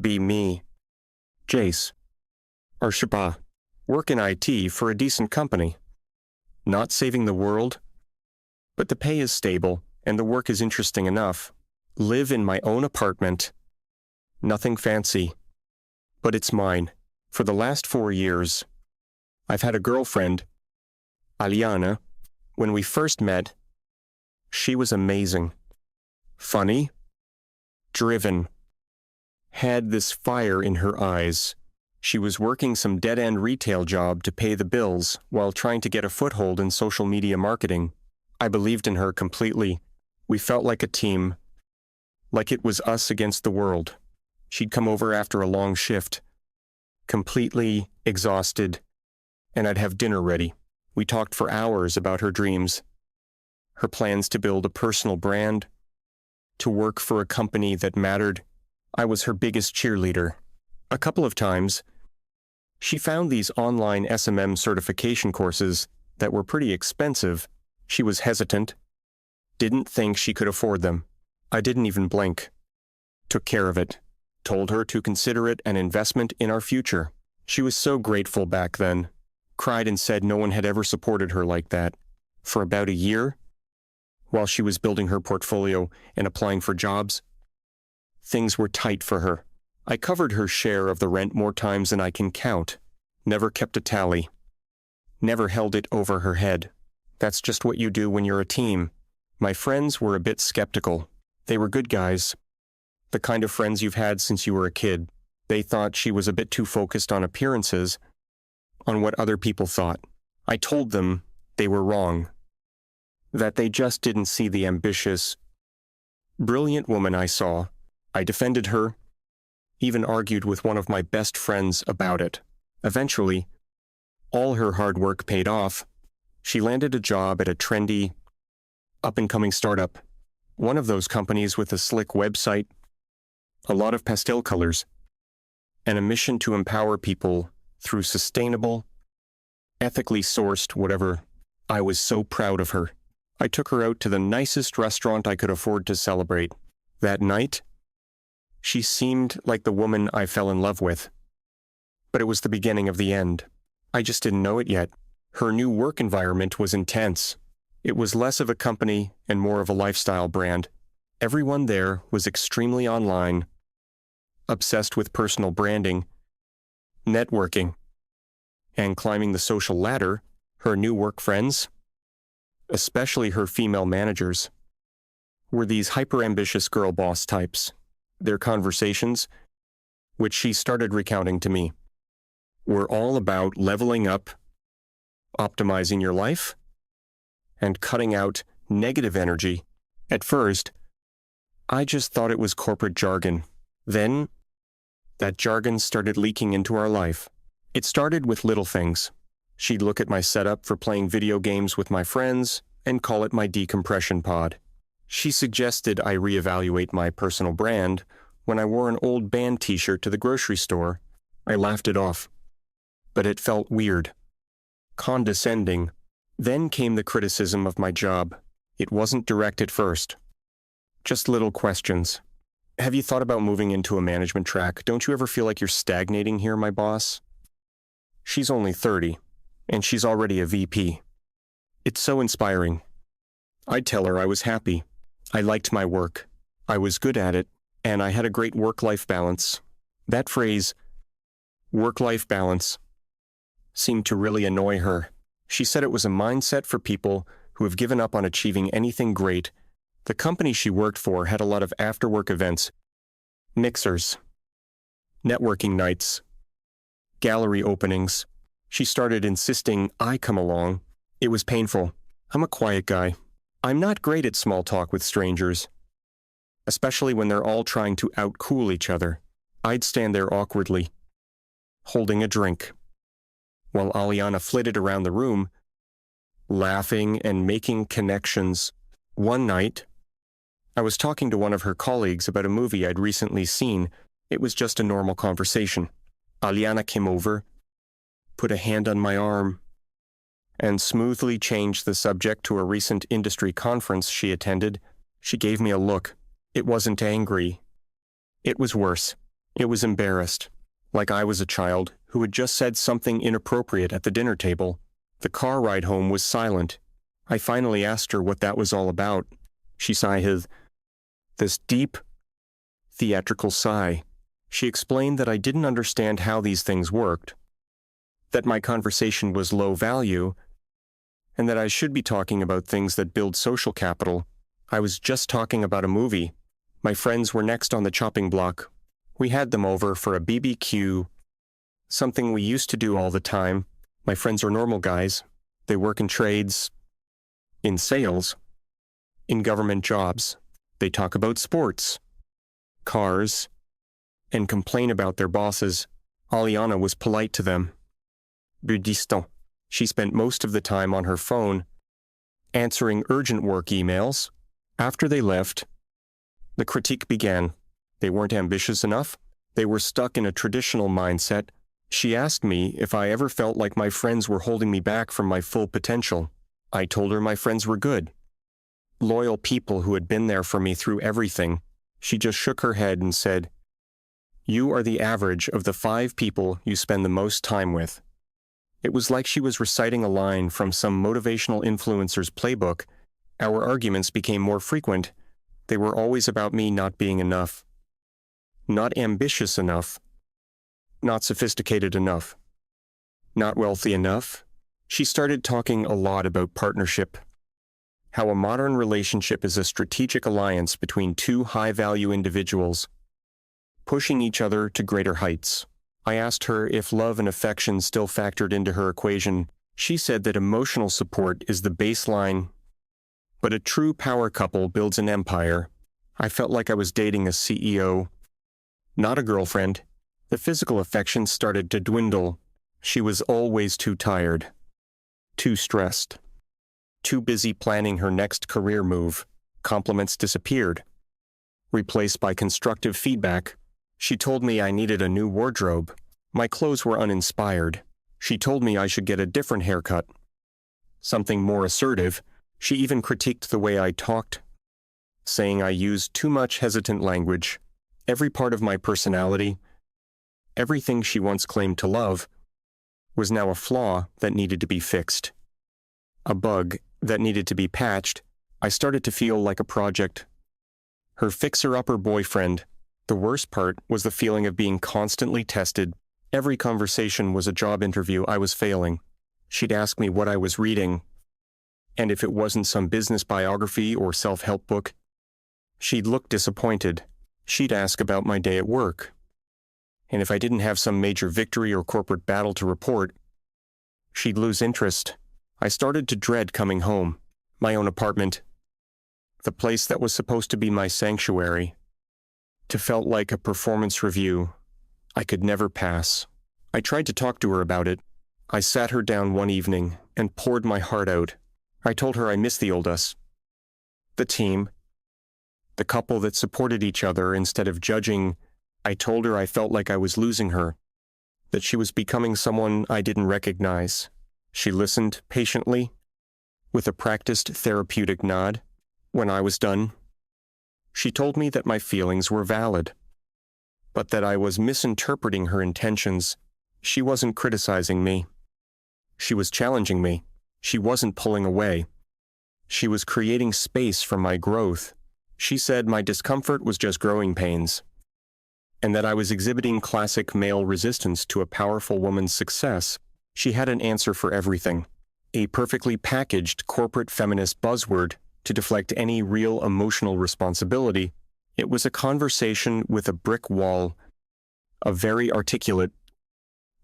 Be me. Jace. Or Shaba. Work in IT for a decent company. Not saving the world, but the pay is stable and the work is interesting enough. Live in my own apartment. Nothing fancy, but it's mine. For the last 4 years, I've had a girlfriend, Aliana. When we first met, she was amazing. Funny, driven, had this fire in her eyes. She was working some dead-end retail job to pay the bills while trying to get a foothold in social media marketing. I believed in her completely. We felt like a team, like it was us against the world. She'd come over after a long shift, completely exhausted, and I'd have dinner ready. We talked for hours about her dreams, her plans to build a personal brand, to work for a company that mattered. I was her biggest cheerleader. A couple of times, she found these online SMM certification courses that were pretty expensive. She was hesitant, didn't think she could afford them. I didn't even blink. Took care of it. Told her to consider it an investment in our future. She was so grateful back then. Cried and said no one had ever supported her like that. For about a year, while she was building her portfolio and applying for jobs, things were tight for her. I covered her share of the rent more times than I can count. Never kept a tally. Never held it over her head. That's just what you do when you're a team. My friends were a bit skeptical. They were good guys. The kind of friends you've had since you were a kid. They thought she was a bit too focused on appearances, on what other people thought. I told them they were wrong. That they just didn't see the ambitious, brilliant woman I saw. I defended her, even argued with one of my best friends about it. Eventually, all her hard work paid off. She landed a job at a trendy, up-and-coming startup. One of those companies with a slick website, a lot of pastel colors, and a mission to empower people through sustainable, ethically sourced whatever. I was so proud of her. I took her out to the nicest restaurant I could afford to celebrate. That night, she seemed like the woman I fell in love with. But it was the beginning of the end. I just didn't know it yet. Her new work environment was intense. It was less of a company and more of a lifestyle brand. Everyone there was extremely online, obsessed with personal branding, networking, and climbing the social ladder. Her new work friends, especially her female managers, were these hyper-ambitious girl boss types. Their conversations, which she started recounting to me, were all about leveling up, optimizing your life, and cutting out negative energy. At first, I just thought it was corporate jargon. Then, that jargon started leaking into our life. It started with little things. She'd look at my setup for playing video games with my friends and call it my decompression pod. She suggested I reevaluate my personal brand when I wore an old band t-shirt to the grocery store. I laughed it off. But it felt weird. Condescending. Then came the criticism of my job. It wasn't direct at first. Just little questions. Have you thought about moving into a management track? Don't you ever feel like you're stagnating here, my boss? She's only 30, and she's already a VP. It's so inspiring. I'd tell her I was happy. I liked my work. I was good at it, and I had a great work-life balance. That phrase, work-life balance, seemed to really annoy her. She said it was a mindset for people who have given up on achieving anything great. The company she worked for had a lot of after-work events, mixers, networking nights, gallery openings. She started insisting I come along. It was painful. I'm a quiet guy. I'm not great at small talk with strangers, especially when they're all trying to out-cool each other. I'd stand there awkwardly, holding a drink, while Aliana flitted around the room, laughing and making connections. One night, I was talking to one of her colleagues about a movie I'd recently seen. It was just a normal conversation. Aliana came over, put a hand on my arm, and smoothly changed the subject to a recent industry conference she attended. She gave me a look. It wasn't angry. It was worse. It was embarrassed, like I was a child who had just said something inappropriate at the dinner table. The car ride home was silent. I finally asked her what that was all about. She sighed, this deep, theatrical sigh. She explained that I didn't understand how these things worked, that my conversation was low value, and that I should be talking about things that build social capital. I was just talking about a movie. My friends were next on the chopping block. We had them over for a BBQ, something we used to do all the time. My friends are normal guys. They work in trades, in sales, in government jobs. They talk about sports, cars, and complain about their bosses. Aliana was polite to them. Budistant. She spent most of the time on her phone, answering urgent work emails. After they left, the critique began. They weren't ambitious enough. They were stuck in a traditional mindset. She asked me if I ever felt like my friends were holding me back from my full potential. I told her my friends were good, loyal people who had been there for me through everything. She just shook her head and said, "You are the average of the 5 people you spend the most time with." It was like she was reciting a line from some motivational influencer's playbook. Our arguments became more frequent. They were always about me not being enough, not ambitious enough, not sophisticated enough, not wealthy enough. She started talking a lot about partnership, how a modern relationship is a strategic alliance between 2 high-value individuals, pushing each other to greater heights. I asked her if love and affection still factored into her equation. She said that emotional support is the baseline, but a true power couple builds an empire. I felt like I was dating a CEO, not a girlfriend. The physical affection started to dwindle. She was always too tired, too stressed, too busy planning her next career move. Compliments disappeared, replaced by constructive feedback. She told me I needed a new wardrobe. My clothes were uninspired. She told me I should get a different haircut, something more assertive. She even critiqued the way I talked, saying I used too much hesitant language. Every part of my personality, everything she once claimed to love, was now a flaw that needed to be fixed, a bug that needed to be patched. I started to feel like a project. Her fixer-upper boyfriend. The worst part was the feeling of being constantly tested. Every conversation was a job interview. I was failing. She'd ask me what I was reading, and if it wasn't some business biography or self-help book, she'd look disappointed. She'd ask about my day at work, and if I didn't have some major victory or corporate battle to report, she'd lose interest. I started to dread coming home, my own apartment, the place that was supposed to be my sanctuary. It felt like a performance review I could never pass. I tried to talk to her about it. I sat her down one evening and poured my heart out. I told her I missed the old us, the team, the couple that supported each other instead of judging. I told her I felt like I was losing her, that she was becoming someone I didn't recognize. She listened patiently, with a practiced therapeutic nod. When I was done, she told me that my feelings were valid, but that I was misinterpreting her intentions. She wasn't criticizing me. She was challenging me. She wasn't pulling away. She was creating space for my growth. She said my discomfort was just growing pains, and that I was exhibiting classic male resistance to a powerful woman's success. She had an answer for everything, a perfectly packaged corporate feminist buzzword to deflect any real emotional responsibility. It was a conversation with a brick wall, a very articulate,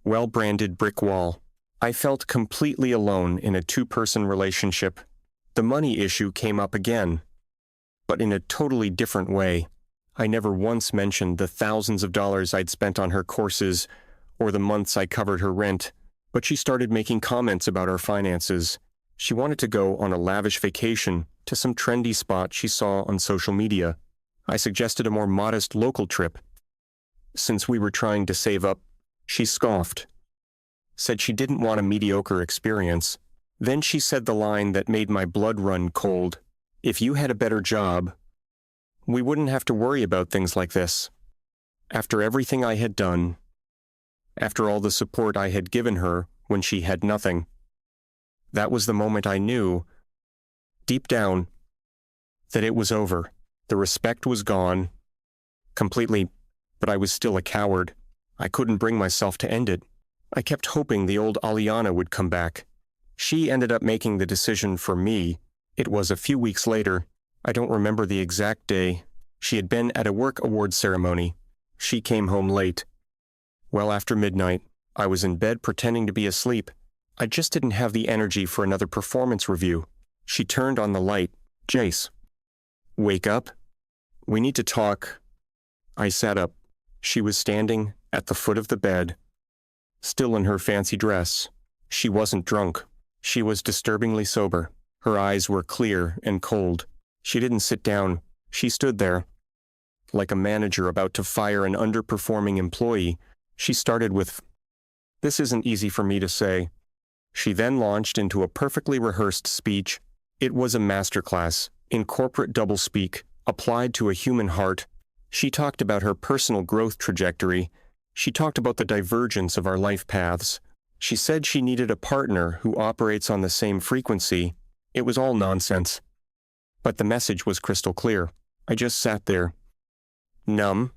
well-branded brick wall. I felt completely alone in a 2-person relationship. The money issue came up again, but in a totally different way. I never once mentioned the thousands of dollars I'd spent on her courses or the months I covered her rent, but she started making comments about our finances. She wanted to go on a lavish vacation to some trendy spot she saw on social media. I suggested a more modest local trip. Since we were trying to save up, she scoffed, said she didn't want a mediocre experience. Then she said the line that made my blood run cold. "If you had a better job, we wouldn't have to worry about things like this." After everything I had done, after all the support I had given her when she had nothing, that was the moment I knew, deep down, that it was over. The respect was gone, completely, but I was still a coward. I couldn't bring myself to end it. I kept hoping the old Aliana would come back. She ended up making the decision for me. It was a few weeks later. I don't remember the exact day. She had been at a work awards ceremony. She came home late. Well after midnight. I was in bed pretending to be asleep. I just didn't have the energy for another performance review. She turned on the light. "Jace, wake up. We need to talk." I sat up. She was standing at the foot of the bed, still in her fancy dress. She wasn't drunk. She was disturbingly sober. Her eyes were clear and cold. She didn't sit down. She stood there, like a manager about to fire an underperforming employee. She started with, "This isn't easy for me to say." She then launched into a perfectly rehearsed speech. It was a masterclass in corporate doublespeak applied to a human heart. She talked about her personal growth trajectory. She talked about the divergence of our life paths. She said she needed a partner who operates on the same frequency. It was all nonsense. But the message was crystal clear. I just sat there, numb,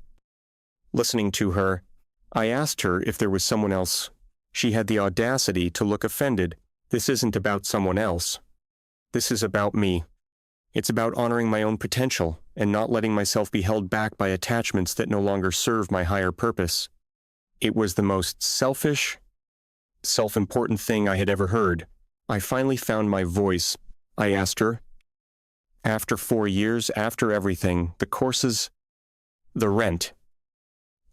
listening to her. I asked her if there was someone else. She had the audacity to look offended. "This isn't about someone else. This is about me. It's about honoring my own potential and not letting myself be held back by attachments that no longer serve my higher purpose." It was the most selfish, self-important thing I had ever heard. I finally found my voice. I asked her, after 4 years, after everything, the courses, the rent,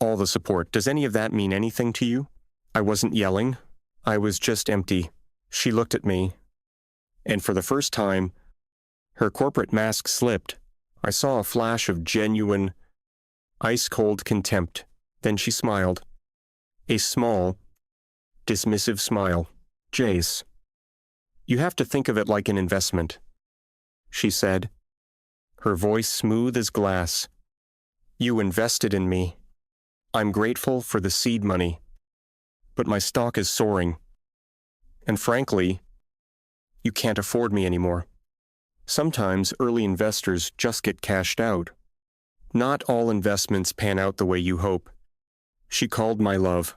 all the support, does any of that mean anything to you? I wasn't yelling. I was just empty. She looked at me, and for the first time, her corporate mask slipped. I saw a flash of genuine, ice-cold contempt. Then she smiled. A small, dismissive smile. "Jace, you have to think of it like an investment," she said, her voice smooth as glass. "You invested in me. I'm grateful for the seed money. But my stock is soaring. And frankly, you can't afford me anymore. Sometimes early investors just get cashed out. Not all investments pan out the way you hope." She called my love,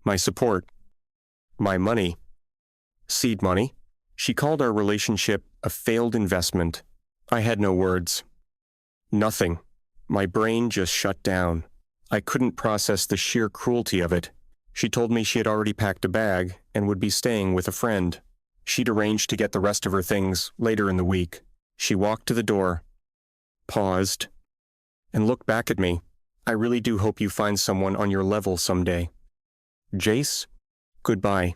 my support, my money, seed money. She called our relationship a failed investment. I had no words. Nothing. My brain just shut down. I couldn't process the sheer cruelty of it. She told me she had already packed a bag and would be staying with a friend. She'd arranged to get the rest of her things later in the week. She walked to the door, paused, and looked back at me. "I really do hope you find someone on your level someday. Jace, goodbye."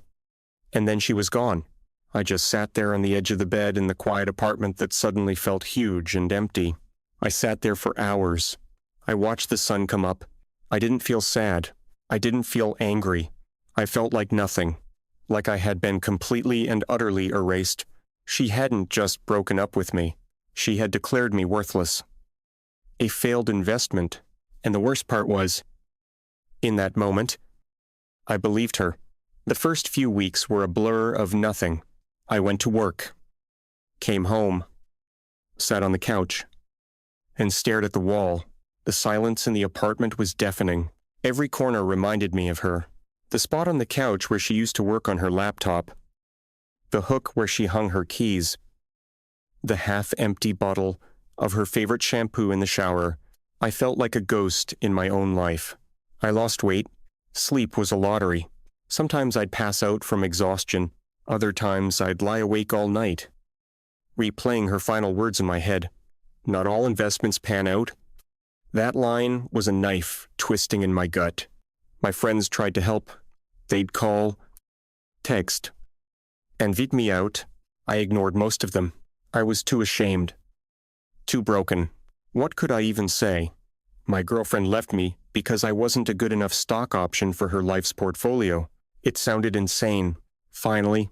And then she was gone. I just sat there on the edge of the bed in the quiet apartment that suddenly felt huge and empty. I sat there for hours. I watched the sun come up. I didn't feel sad. I didn't feel angry. I felt like nothing, like I had been completely and utterly erased. She hadn't just broken up with me. She had declared me worthless. A failed investment. And the worst part was, in that moment, I believed her. The first few weeks were a blur of nothing. I went to work, came home, sat on the couch, and stared at the wall. The silence in the apartment was deafening. Every corner reminded me of her. The spot on the couch where she used to work on her laptop, the hook where she hung her keys, the half-empty bottle of her favorite shampoo in the shower. I felt like a ghost in my own life. I lost weight. Sleep was a lottery. Sometimes I'd pass out from exhaustion. Other times I'd lie awake all night, replaying her final words in my head. "Not all investments pan out." That line was a knife twisting in my gut. My friends tried to help. They'd call, text, and beat me out. I ignored most of them. I was too ashamed, too broken. What could I even say? My girlfriend left me because I wasn't a good enough stock option for her life's portfolio. It sounded insane. Finally,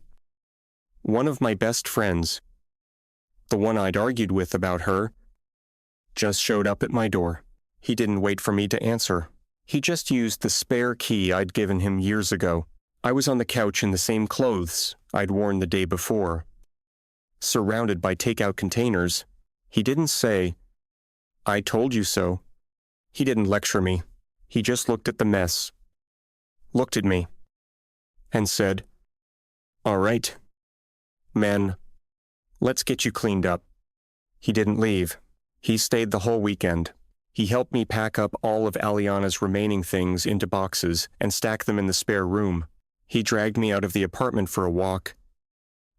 one of my best friends, the one I'd argued with about her, just showed up at my door. He didn't wait for me to answer. He just used the spare key I'd given him years ago. I was on the couch in the same clothes I'd worn the day before, surrounded by takeout containers. He didn't say, "I told you so." He didn't lecture me. He just looked at the mess, looked at me, and said, "All right, man, let's get you cleaned up." He didn't leave. He stayed the whole weekend. He helped me pack up all of Aliana's remaining things into boxes and stack them in the spare room. He dragged me out of the apartment for a walk,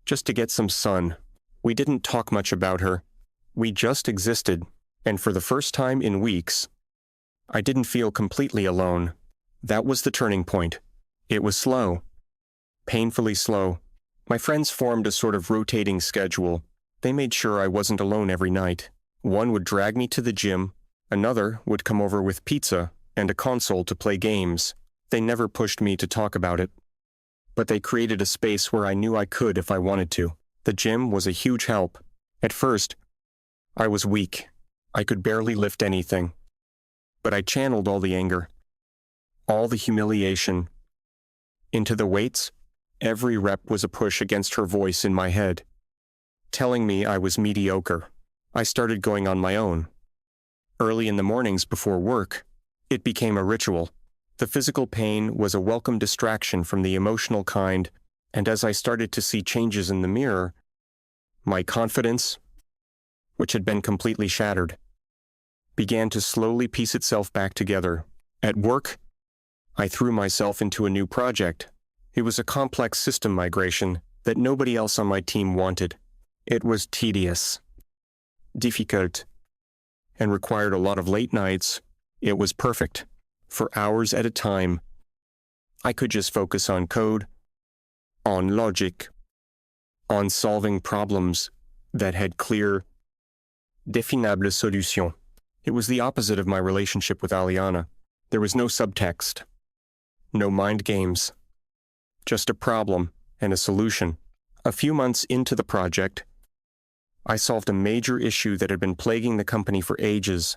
just to get some sun. We didn't talk much about her. We just existed, and for the first time in weeks, I didn't feel completely alone. That was the turning point. It was slow, painfully slow. My friends formed a sort of rotating schedule. They made sure I wasn't alone every night. One would drag me to the gym, another would come over with pizza and a console to play games. They never pushed me to talk about it, but they created a space where I knew I could if I wanted to. The gym was a huge help. At first, I was weak. I could barely lift anything. But I channeled all the anger, all the humiliation, into the weights. Every rep was a push against her voice in my head, telling me I was mediocre. I started going on my own. Early in the mornings before work, it became a ritual. The physical pain was a welcome distraction from the emotional kind, and as I started to see changes in the mirror, my confidence, which had been completely shattered, began to slowly piece itself back together. At work, I threw myself into a new project. It was a complex system migration that nobody else on my team wanted. It was tedious, difficult, and required a lot of late nights. It was perfect. For hours at a time, I could just focus on code, on logic, on solving problems that had clear, définable solutions. It was the opposite of my relationship with Aliana. There was no subtext, no mind games, just a problem and a solution. A few months into the project, I solved a major issue that had been plaguing the company for ages.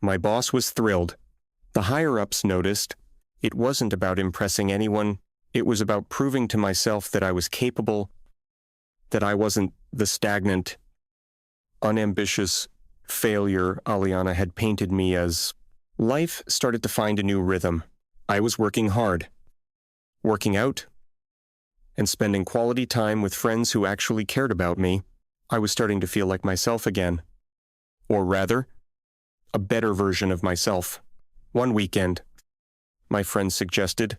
My boss was thrilled. The higher-ups noticed it wasn't about impressing anyone. It was about proving to myself that I was capable, that I wasn't the stagnant, unambitious failure Aliana had painted me as. Life started to find a new rhythm. I was working hard, working out, and spending quality time with friends who actually cared about me. I was starting to feel like myself again. Or rather, a better version of myself. One weekend, my friend suggested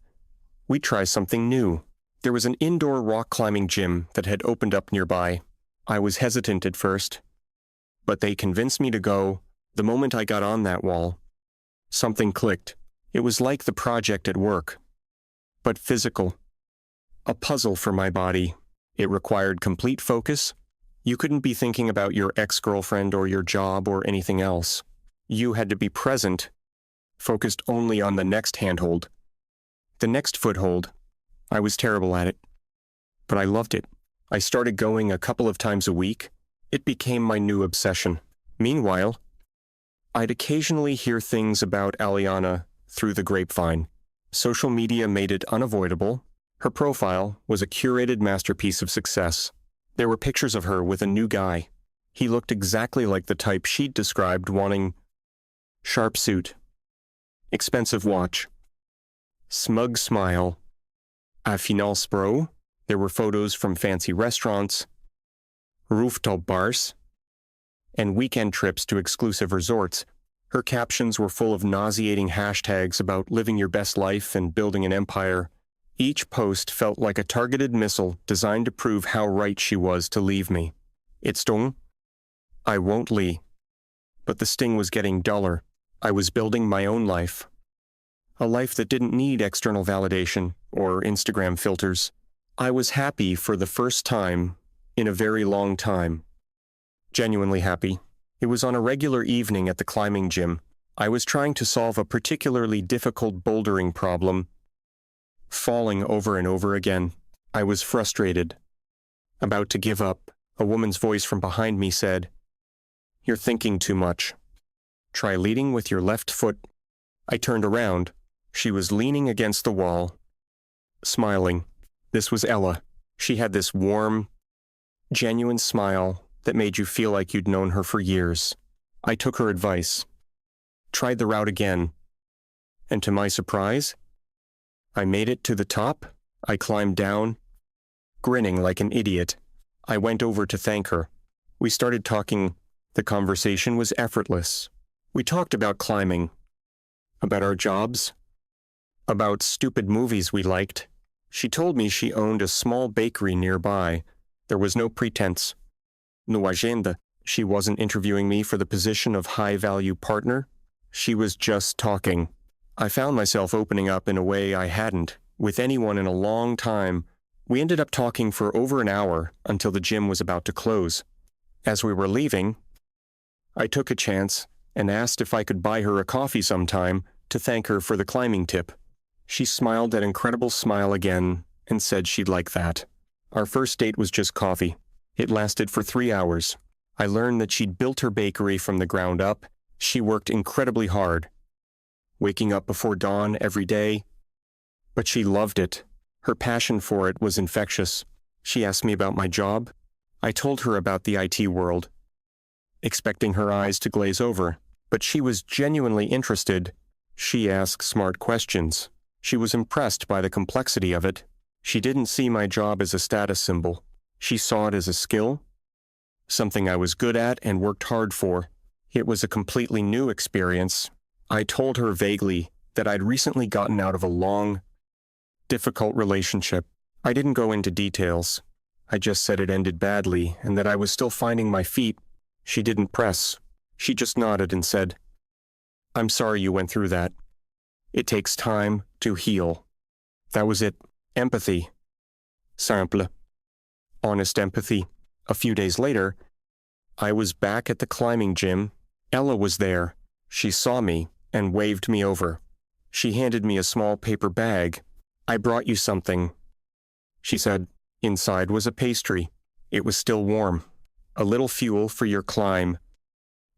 we try something new. There was an indoor rock climbing gym that had opened up nearby. I was hesitant at first, but they convinced me to go. The moment I got on that wall, something clicked. It was like the project at work, but physical. A puzzle for my body. It required complete focus. You couldn't be thinking about your ex-girlfriend or your job or anything else. You had to be present, focused only on the next handhold, the next foothold. I was terrible at it, but I loved it. I started going a couple of times a week. It became my new obsession. Meanwhile, I'd occasionally hear things about Aliana through the grapevine. Social media made it unavoidable. Her profile was a curated masterpiece of success. There were pictures of her with a new guy. He looked exactly like the type she'd described wanting. Sharp suit, expensive watch, smug smile, a finance bro. There were photos from fancy restaurants, rooftop bars, and weekend trips to exclusive resorts. Her captions were full of nauseating hashtags about living your best life and building an empire. Each post felt like a targeted missile designed to prove how right she was to leave me. It stung. I won't lie. But the sting was getting duller. I was building my own life. A life that didn't need external validation or Instagram filters. I was happy for the first time in a very long time. Genuinely happy. It was on a regular evening at the climbing gym. I was trying to solve a particularly difficult bouldering problem, falling over and over again. I was frustrated, about to give up. A woman's voice from behind me said, "You're thinking too much. Try leading with your left foot." I turned around, She was leaning against the wall, smiling. This was Ella. She had this warm, genuine smile that made you feel like you'd known her for years. I took her advice, tried the route again, and to my surprise, I made it to the top. I climbed down, grinning like an idiot. I went over to thank her. We started talking. The conversation was effortless. We talked about climbing, about our jobs, about stupid movies we liked. She told me she owned a small bakery nearby. There was no pretense, no agenda. She wasn't interviewing me for the position of high-value partner. She was just talking. I found myself opening up in a way I hadn't with anyone in a long time. We ended up talking for over an hour until the gym was about to close. As we were leaving, I took a chance and asked if I could buy her a coffee sometime to thank her for the climbing tip. She smiled that incredible smile again and said she'd like that. Our first date was just coffee. It lasted for 3 hours. I learned that she'd built her bakery from the ground up. She worked incredibly hard, waking up before dawn every day. But she loved it. Her passion for it was infectious. She asked me about my job. I told her about the IT world, expecting her eyes to glaze over. But she was genuinely interested. She asked smart questions. She was impressed by the complexity of it. She didn't see my job as a status symbol. She saw it as a skill, something I was good at and worked hard for. It was a completely new experience. I told her vaguely that I'd recently gotten out of a long, difficult relationship. I didn't go into details. I just said it ended badly and that I was still finding my feet. She didn't press. She just nodded and said, "I'm sorry you went through that. It takes time to heal." That was it. Empathy. Simple. Honest empathy. A few days later, I was back at the climbing gym. Ella was there. She saw me and waved me over. She handed me a small paper bag. "I brought you something," she said. Inside was a pastry. It was still warm. "A little fuel for your climb,"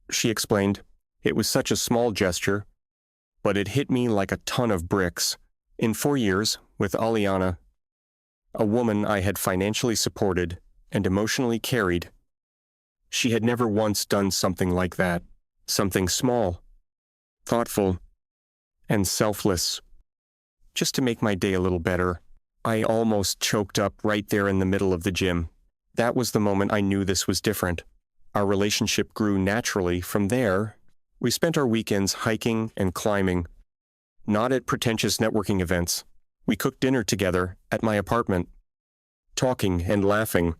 she explained. It was such a small gesture, but it hit me like a ton of bricks. In 4 years, with Aliana, a woman I had financially supported and emotionally carried, she had never once done something like that. Something small, thoughtful, and selfless. Just to make my day a little better. I almost choked up right there in the middle of the gym. That was the moment I knew this was different. Our relationship grew naturally from there. We spent our weekends hiking and climbing, not at pretentious networking events. We cooked dinner together at my apartment, talking and laughing.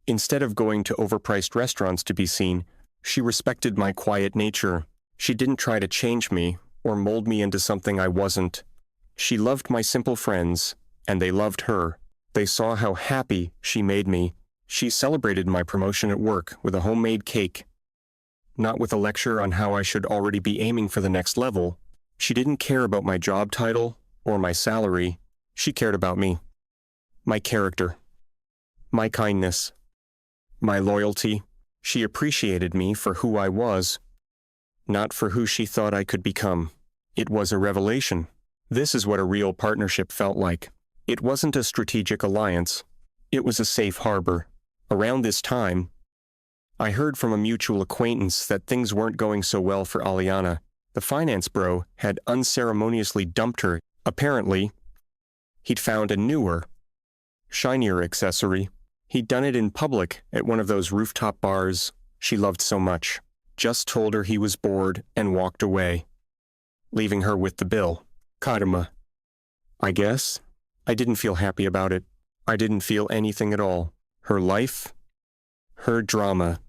Instead of going to overpriced restaurants to be seen, she respected my quiet nature. She didn't try to change me or mold me into something I wasn't. She loved my simple friends, and they loved her. They saw how happy she made me. She celebrated my promotion at work with a homemade cake, not with a lecture on how I should already be aiming for the next level. She didn't care about my job title or my salary. She cared about me, my character, my kindness, my loyalty. She appreciated me for who I was, not for who she thought I could become. It was a revelation. This is what a real partnership felt like. It wasn't a strategic alliance. It was a safe harbor. Around this time, I heard from a mutual acquaintance that things weren't going so well for Aliana. The finance bro had unceremoniously dumped her. Apparently, he'd found a newer, shinier accessory. He'd done it in public at one of those rooftop bars she loved so much. Just told her he was bored and walked away, leaving her with the bill. Karma. I guess. I didn't feel happy about it. I didn't feel anything at all. Her life, her drama.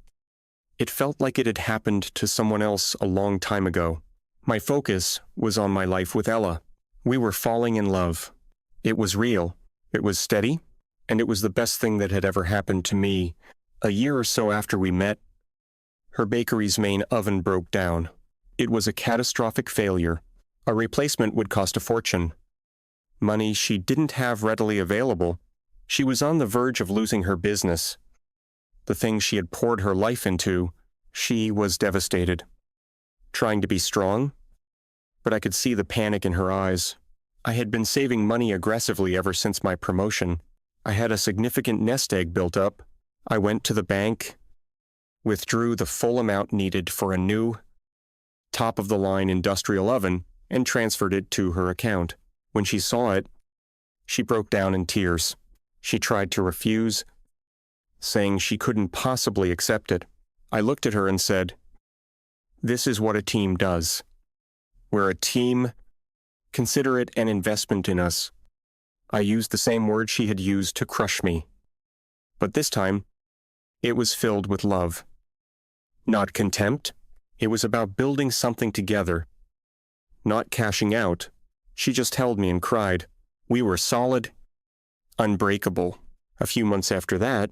It felt like it had happened to someone else a long time ago. My focus was on my life with Ella. We were falling in love. It was real. It was steady. And it was the best thing that had ever happened to me. A year or so after we met, her bakery's main oven broke down. It was a catastrophic failure. A replacement would cost a fortune. Money she didn't have readily available. She was on the verge of losing her business. The thing she had poured her life into. She was devastated. Trying to be strong, but I could see the panic in her eyes. I had been saving money aggressively ever since my promotion. I had a significant nest egg built up. I went to the bank, withdrew the full amount needed for a new, top-of-the-line industrial oven, and transferred it to her account. When she saw it, she broke down in tears. She tried to refuse, saying she couldn't possibly accept it. I looked at her and said, "This is what a team does. We're a team. Consider it an investment in us." I used the same word she had used to crush me. But this time, it was filled with love. Not contempt. It was about building something together. Not cashing out. She just held me and cried. We were solid, unbreakable. A few months after that,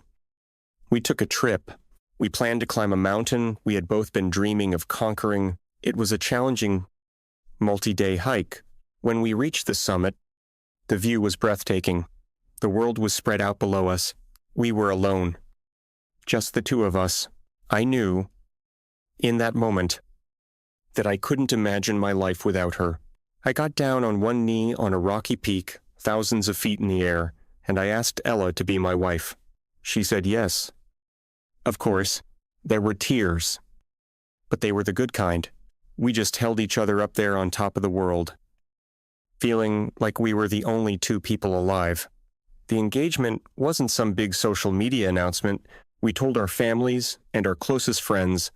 we took a trip. We planned to climb a mountain we had both been dreaming of conquering. It was a challenging, multi-day hike. When we reached the summit, the view was breathtaking. The world was spread out below us. We were alone. Just the two of us. I knew, in that moment, that I couldn't imagine my life without her. I got down on one knee on a rocky peak, thousands of feet in the air, and I asked Ella to be my wife. She said yes. Of course, there were tears, but they were the good kind. We just held each other up there on top of the world, feeling like we were the only two people alive. The engagement wasn't some big social media announcement. We told our families and our closest friends,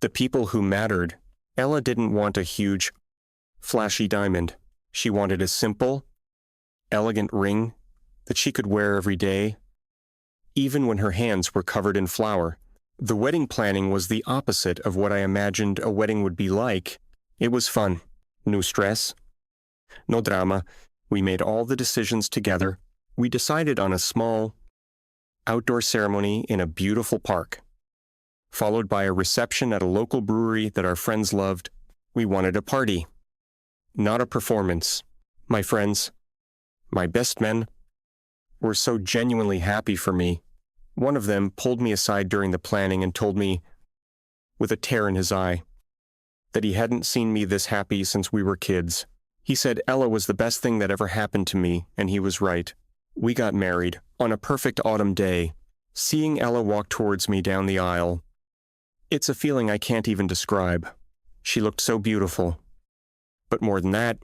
the people who mattered. Ella didn't want a huge, flashy diamond. She wanted a simple, elegant ring that she could wear every day, even when her hands were covered in flour. The wedding planning was the opposite of what I imagined a wedding would be like. It was fun. No stress. No drama. We made all the decisions together. We decided on a small, outdoor ceremony in a beautiful park, followed by a reception at a local brewery that our friends loved. We wanted a party, not a performance. My friends, my best men, were so genuinely happy for me. One of them pulled me aside during the planning and told me, with a tear in his eye, that he hadn't seen me this happy since we were kids. He said Ella was the best thing that ever happened to me, and he was right. We got married on a perfect autumn day. Seeing Ella walk towards me down the aisle, it's a feeling I can't even describe. She looked so beautiful. But more than that,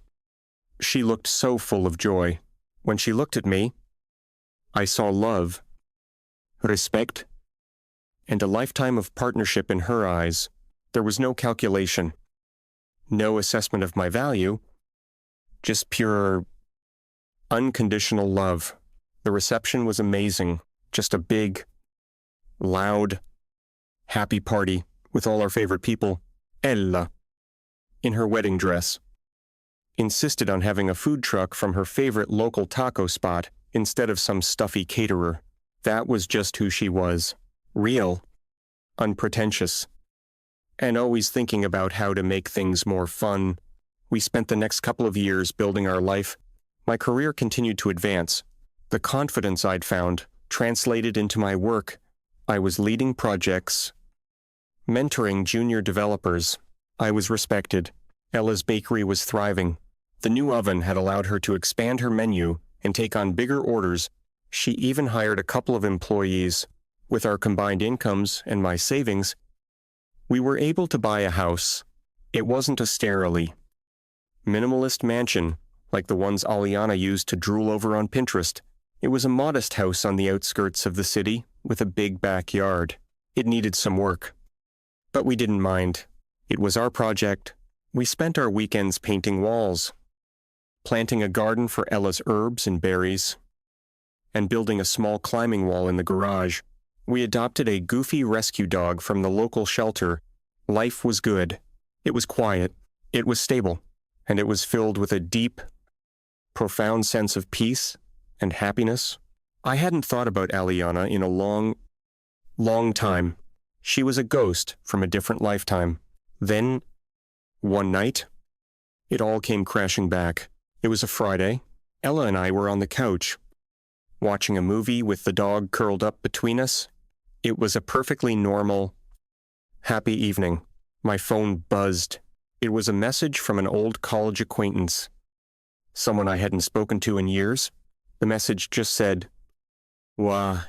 she looked so full of joy. When she looked at me, I saw love, respect, and a lifetime of partnership in her eyes. There was no calculation, no assessment of my value, just pure, unconditional love. The reception was amazing, just a big, loud, happy party with all our favorite people. Ella, in her wedding dress, insisted on having a food truck from her favorite local taco spot instead of some stuffy caterer. That was just who she was. Real, unpretentious, and always thinking about how to make things more fun. We spent the next couple of years building our life. My career continued to advance. The confidence I'd found translated into my work. I was leading projects, mentoring junior developers. I was respected. Ella's bakery was thriving. The new oven had allowed her to expand her menu and take on bigger orders. She even hired a couple of employees. With our combined incomes and my savings, we were able to buy a house. It wasn't a sterile, minimalist mansion like the ones Aliana used to drool over on Pinterest. It was a modest house on the outskirts of the city with a big backyard. It needed some work, but we didn't mind. It was our project. We spent our weekends painting walls, planting a garden for Ella's herbs and berries, and building a small climbing wall in the garage. We adopted a goofy rescue dog from the local shelter. Life was good. It was quiet. It was stable. And it was filled with a deep, profound sense of peace and happiness. I hadn't thought about Aliana in a long, long time. She was a ghost from a different lifetime. Then, one night, it all came crashing back. It was a Friday. Ella and I were on the couch, watching a movie with the dog curled up between us. It was a perfectly normal, happy evening. My phone buzzed. It was a message from an old college acquaintance, someone I hadn't spoken to in years. The message just said, "Wah,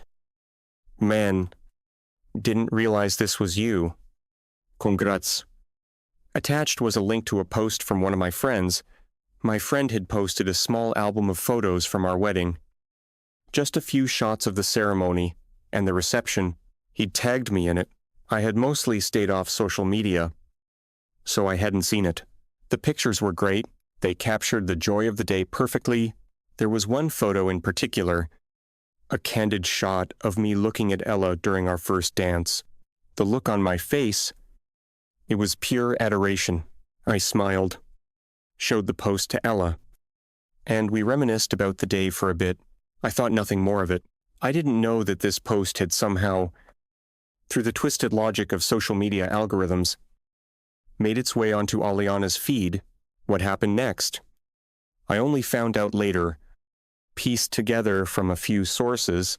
man, didn't realize this was you. Congrats." Attached was a link to a post from one of my friends. My friend had posted a small album of photos from our wedding. Just a few shots of the ceremony and the reception. He'd tagged me in it. I had mostly stayed off social media, so I hadn't seen it. The pictures were great. They captured the joy of the day perfectly. There was one photo in particular, a candid shot of me looking at Ella during our first dance. The look on my face, it was pure adoration. I smiled, showed the post to Ella, and we reminisced about the day for a bit. I thought nothing more of it. I didn't know that this post had somehow, through the twisted logic of social media algorithms, made its way onto Aliana's feed. What happened next? I only found out later, pieced together from a few sources.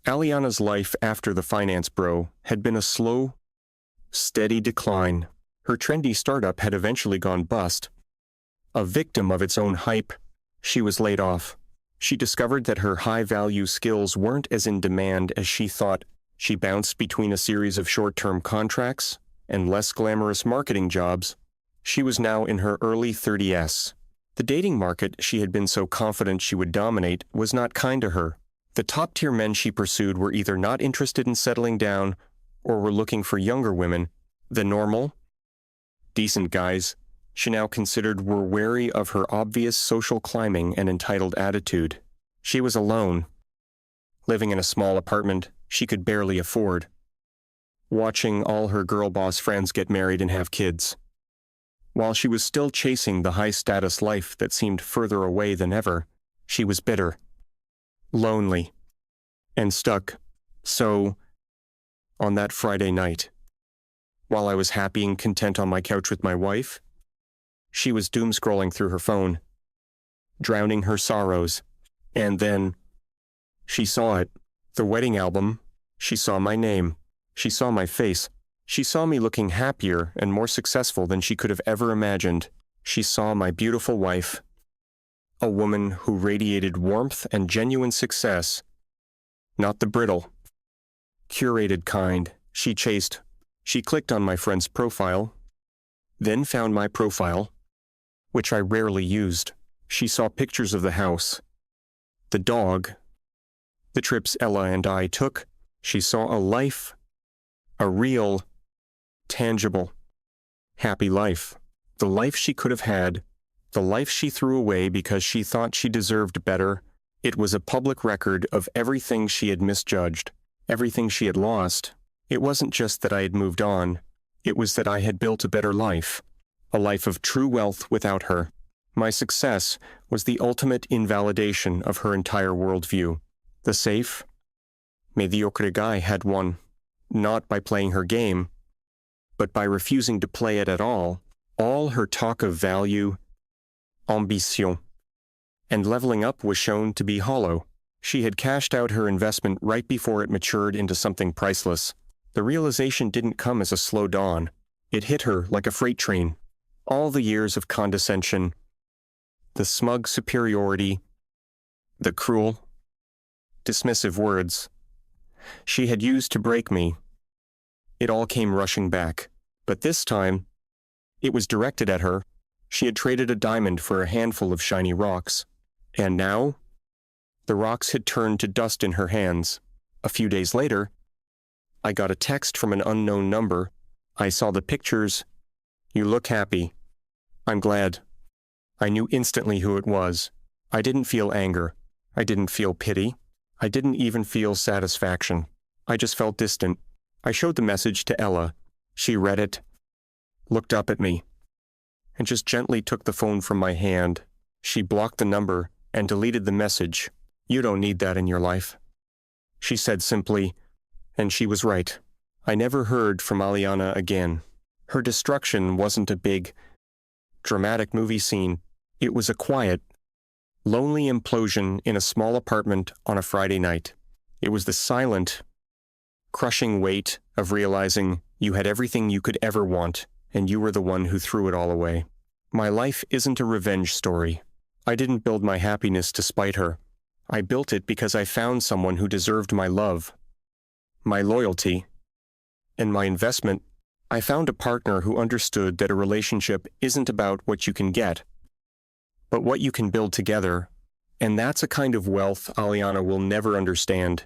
Aliana's life after the finance bro had been a slow, steady decline. Her trendy startup had eventually gone bust. A victim of its own hype, she was laid off. She discovered that her high-value skills weren't as in demand as she thought. She bounced between a series of short-term contracts and less glamorous marketing jobs. She was now in her early 30s. The dating market she had been so confident she would dominate was not kind to her. The top-tier men she pursued were either not interested in settling down or were looking for younger women. The normal, decent guys she now considered were wary of her obvious social climbing and entitled attitude. She was alone, living in a small apartment she could barely afford, watching all her girl boss friends get married and have kids. While she was still chasing the high-status life that seemed further away than ever, she was bitter, lonely, and stuck. So, on that Friday night, while I was happy and content on my couch with my wife, she was doom-scrolling through her phone, drowning her sorrows. And then, she saw it. The wedding album. She saw my name. She saw my face. She saw me looking happier and more successful than she could have ever imagined. She saw my beautiful wife, a woman who radiated warmth and genuine success, not the brittle, curated kind she chased. She clicked on my friend's profile, then found my profile, which I rarely used. She saw pictures of the house, the dog, the trips Ella and I took. She saw a life, a real, tangible, happy life. The life she could have had, the life she threw away because she thought she deserved better. It was a public record of everything she had misjudged, everything she had lost. It wasn't just that I had moved on. It was that I had built a better life, a life of true wealth without her. My success was the ultimate invalidation of her entire worldview. The safe, mediocre guy had won, not by playing her game, but by refusing to play it at all. All her talk of value, ambition, and leveling up was shown to be hollow. She had cashed out her investment right before it matured into something priceless. The realization didn't come as a slow dawn. It hit her like a freight train. All the years of condescension, the smug superiority, the cruel, dismissive words she had used to break me, it all came rushing back. But this time, it was directed at her. She had traded a diamond for a handful of shiny rocks. And now, the rocks had turned to dust in her hands. A few days later, I got a text from an unknown number. I saw the pictures. "You look happy." "I'm glad." I knew instantly who it was. I didn't feel anger. I didn't feel pity. I didn't even feel satisfaction. I just felt distant. I showed the message to Ella. She read it, looked up at me, and just gently took the phone from my hand. She blocked the number and deleted the message. "You don't need that in your life," she said simply, and she was right. I never heard from Aliana again. Her destruction wasn't a big, dramatic movie scene. It was a quiet, lonely implosion in a small apartment on a Friday night. It was the silent, crushing weight of realizing you had everything you could ever want, and you were the one who threw it all away. My life isn't a revenge story. I didn't build my happiness to spite her. I built it because I found someone who deserved my love, my loyalty, and my investment. I found a partner who understood that a relationship isn't about what you can get, but what you can build together, and that's a kind of wealth Aliana will never understand.